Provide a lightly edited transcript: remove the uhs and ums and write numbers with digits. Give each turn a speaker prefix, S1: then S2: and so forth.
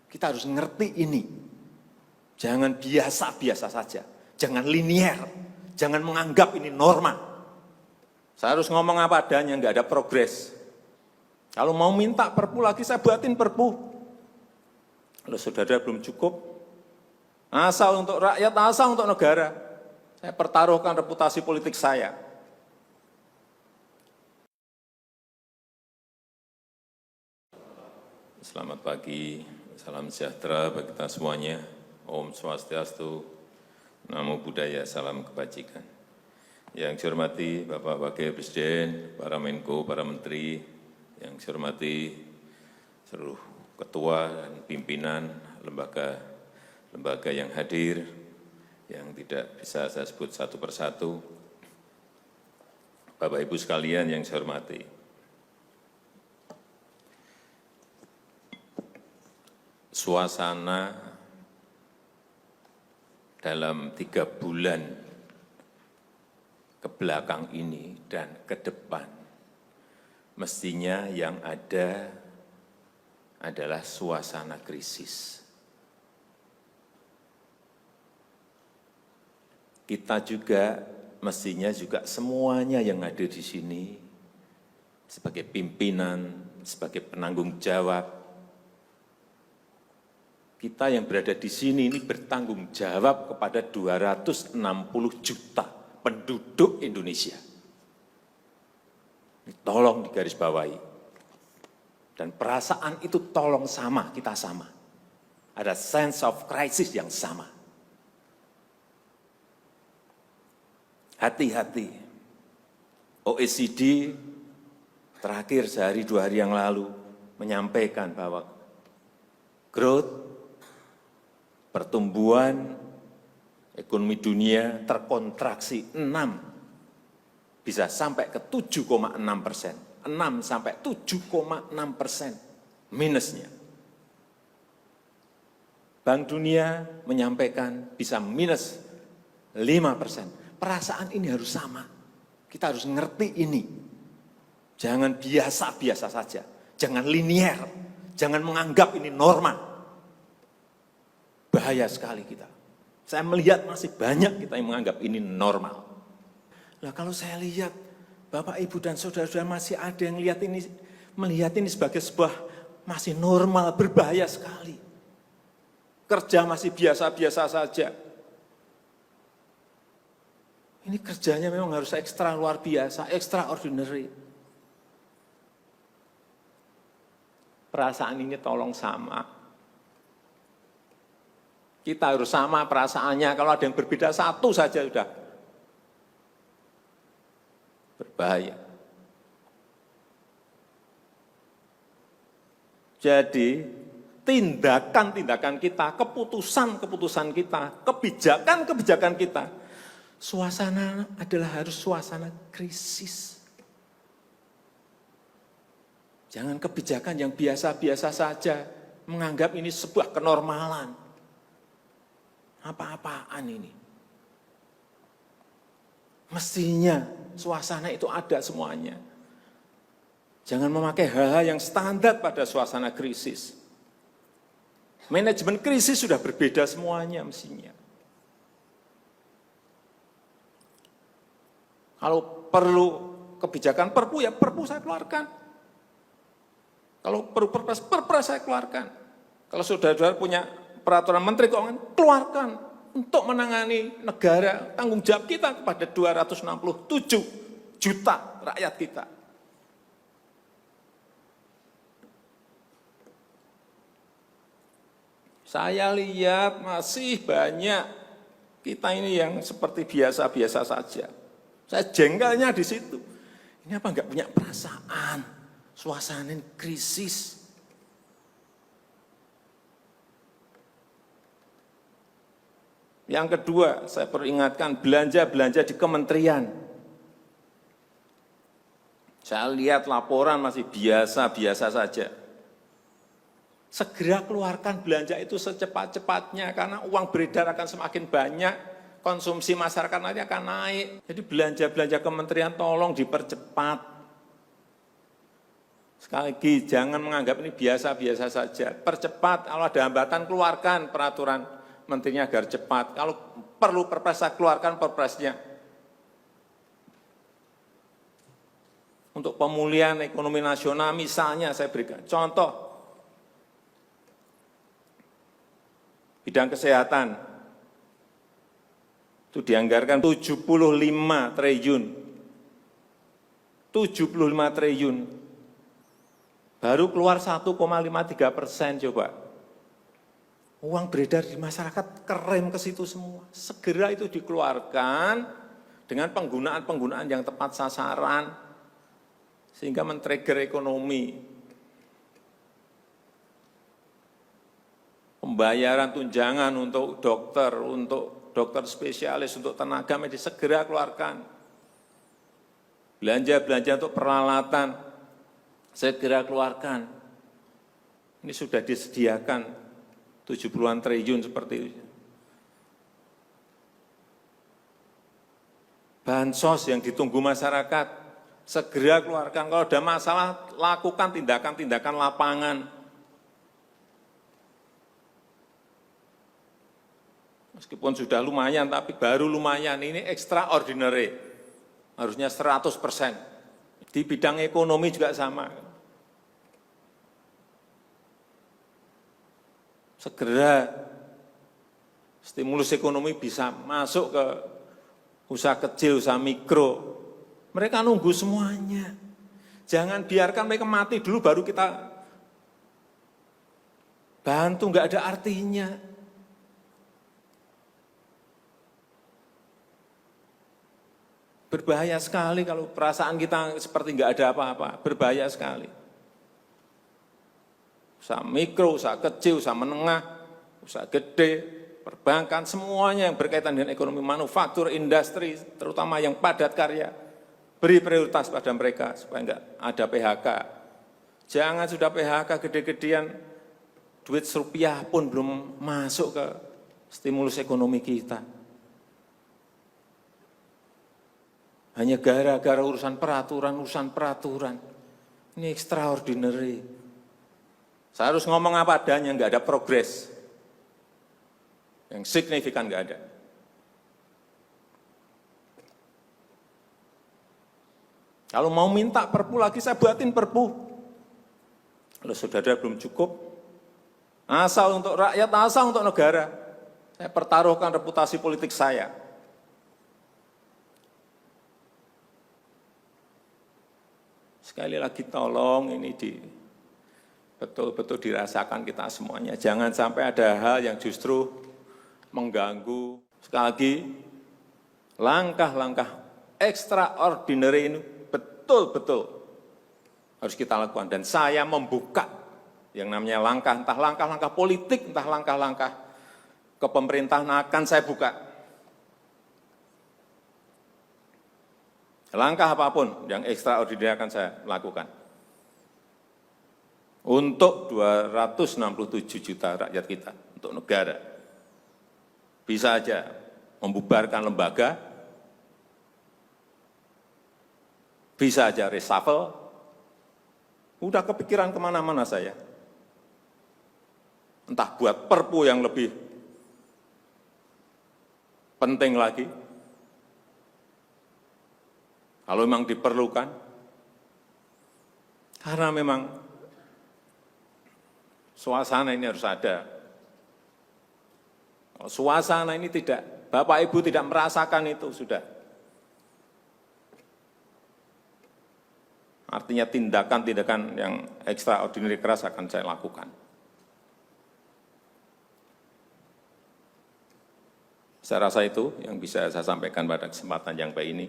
S1: Kita harus ngerti ini. Jangan biasa-biasa saja. Jangan linier. Jangan menganggap ini norma. Saya harus ngomong apa adanya, nggak ada progres. Kalau mau minta perpu lagi, saya buatin perpu. Kalau saudara belum cukup, asal untuk rakyat, asal untuk negara. Saya pertaruhkan reputasi politik saya. Selamat pagi, salam sejahtera bagi kita semuanya. Om Swastiastu, Namo Buddhaya, salam kebajikan. Yang saya hormati Bapak Wakil Presiden, para Menko, para Menteri, yang saya hormati seluruh ketua dan pimpinan lembaga yang hadir, yang tidak bisa saya sebut satu persatu. Bapak Ibu sekalian yang saya hormati, suasana dalam 3 bulan ke belakang ini dan ke depan, mestinya yang ada adalah suasana krisis. Kita juga mestinya juga semuanya yang ada di sini sebagai pimpinan, sebagai penanggung jawab, kita yang berada di sini ini bertanggung jawab kepada 260 juta penduduk Indonesia. Tolong digarisbawahi. Dan perasaan itu tolong sama, kita sama. Ada sense of crisis yang sama. Hati-hati. OECD terakhir sehari 2 hari yang lalu menyampaikan bahwa growth, pertumbuhan ekonomi dunia terkontraksi 6, bisa sampai ke 7,6%. 6 sampai 7,6% minusnya. Bank Dunia menyampaikan bisa minus 5%. Perasaan ini harus sama. Kita harus ngerti ini. Jangan biasa-biasa saja. Jangan linier. Jangan menganggap ini norma. Bahaya sekali kita. Saya melihat masih banyak kita yang menganggap ini normal. Nah, kalau saya lihat Bapak, Ibu, dan saudara-saudara masih ada yang melihat ini sebagai sebuah masih normal, berbahaya sekali. Kerja masih biasa-biasa saja. Ini kerjanya memang harus ekstra luar biasa, extraordinary. Perasaan ini tolong sama. Kita harus sama perasaannya, kalau ada yang berbeda satu saja sudah berbahaya. Jadi, tindakan-tindakan kita, keputusan-keputusan kita, kebijakan-kebijakan kita, suasana adalah harus suasana krisis. Jangan kebijakan yang biasa-biasa saja, menganggap ini sebuah kenormalan. Apa-apaan ini? Mestinya suasana itu ada semuanya. Jangan memakai hal-hal yang standar pada suasana krisis. Manajemen krisis sudah berbeda semuanya mestinya. Kalau perlu kebijakan perpu, ya perpu saya keluarkan. Kalau perlu perpres saya keluarkan. Kalau saudara-saudara punya peraturan menteri keuangan, keluarkan. Untuk menangani negara, tanggung jawab kita kepada 267 juta rakyat kita. Saya lihat masih banyak kita ini yang seperti biasa-biasa saja. Saya jengkelnya di situ. Ini apa enggak punya perasaan, suasana krisis. Yang kedua, saya peringatkan belanja-belanja di kementerian. Saya lihat laporan masih biasa-biasa saja. Segera keluarkan belanja itu secepat-cepatnya, karena uang beredar akan semakin banyak, konsumsi masyarakat nanti akan naik. Jadi belanja-belanja kementerian tolong dipercepat. Sekali lagi, jangan menganggap ini biasa-biasa saja. Percepat, kalau ada hambatan, keluarkan peraturan menterinya agar cepat. Kalau perlu perpres, keluarkan perpresnya. Untuk pemulihan ekonomi nasional, misalnya saya berikan contoh, bidang kesehatan, itu dianggarkan 75 triliun. 75 triliun. Baru keluar 1,53% coba. Uang beredar di masyarakat keren ke situ semua. Segera itu dikeluarkan dengan penggunaan-penggunaan yang tepat sasaran, sehingga men-trigger ekonomi. Pembayaran tunjangan untuk dokter spesialis, untuk tenaga medis, segera keluarkan. Belanja-belanja untuk peralatan, segera keluarkan. Ini sudah disediakan 70-an triliun seperti itu. Bansos yang ditunggu masyarakat, segera keluarkan. Kalau ada masalah, lakukan tindakan-tindakan lapangan. Meskipun sudah lumayan, tapi baru lumayan. Ini extraordinary. Harusnya 100%. Di bidang ekonomi juga sama. Segera stimulus ekonomi bisa masuk ke usaha kecil, usaha mikro. Mereka nunggu semuanya. Jangan biarkan mereka mati dulu baru kita bantu, nggak ada artinya. Berbahaya sekali kalau perasaan kita seperti nggak ada apa-apa, berbahaya sekali. Usaha mikro, usaha kecil, usaha menengah, usaha gede, perbankan, semuanya yang berkaitan dengan ekonomi manufaktur, industri, terutama yang padat karya, beri prioritas pada mereka supaya enggak ada PHK. Jangan sudah PHK gede-gedean, duit rupiah pun belum masuk ke stimulus ekonomi kita. Hanya gara-gara urusan peraturan. Ini extraordinary. Saya harus ngomong apa adanya, enggak ada progres. Yang signifikan enggak ada. Kalau mau minta perpu lagi, saya buatin perpu. Kalau saudara belum cukup, asal untuk rakyat, asal untuk negara. Saya pertaruhkan reputasi politik saya. Sekali lagi tolong ini betul-betul dirasakan kita semuanya. Jangan sampai ada hal yang justru mengganggu. Sekali lagi, langkah-langkah extraordinary ini betul-betul harus kita lakukan. Dan saya membuka yang namanya langkah, entah langkah-langkah politik, entah langkah-langkah kepemerintahan akan saya buka. Langkah apapun yang extraordinary akan saya lakukan. Untuk 267 juta rakyat kita, untuk negara. Bisa aja membubarkan lembaga, bisa aja reshuffle, udah kepikiran kemana-mana saya. Entah buat perpu yang lebih penting lagi, kalau memang diperlukan, karena memang suasana ini harus ada. Kalau suasana ini tidak, Bapak Ibu tidak merasakan itu, sudah. Artinya tindakan-tindakan yang extraordinary keras akan saya lakukan. Saya rasa itu yang bisa saya sampaikan pada kesempatan yang baik ini.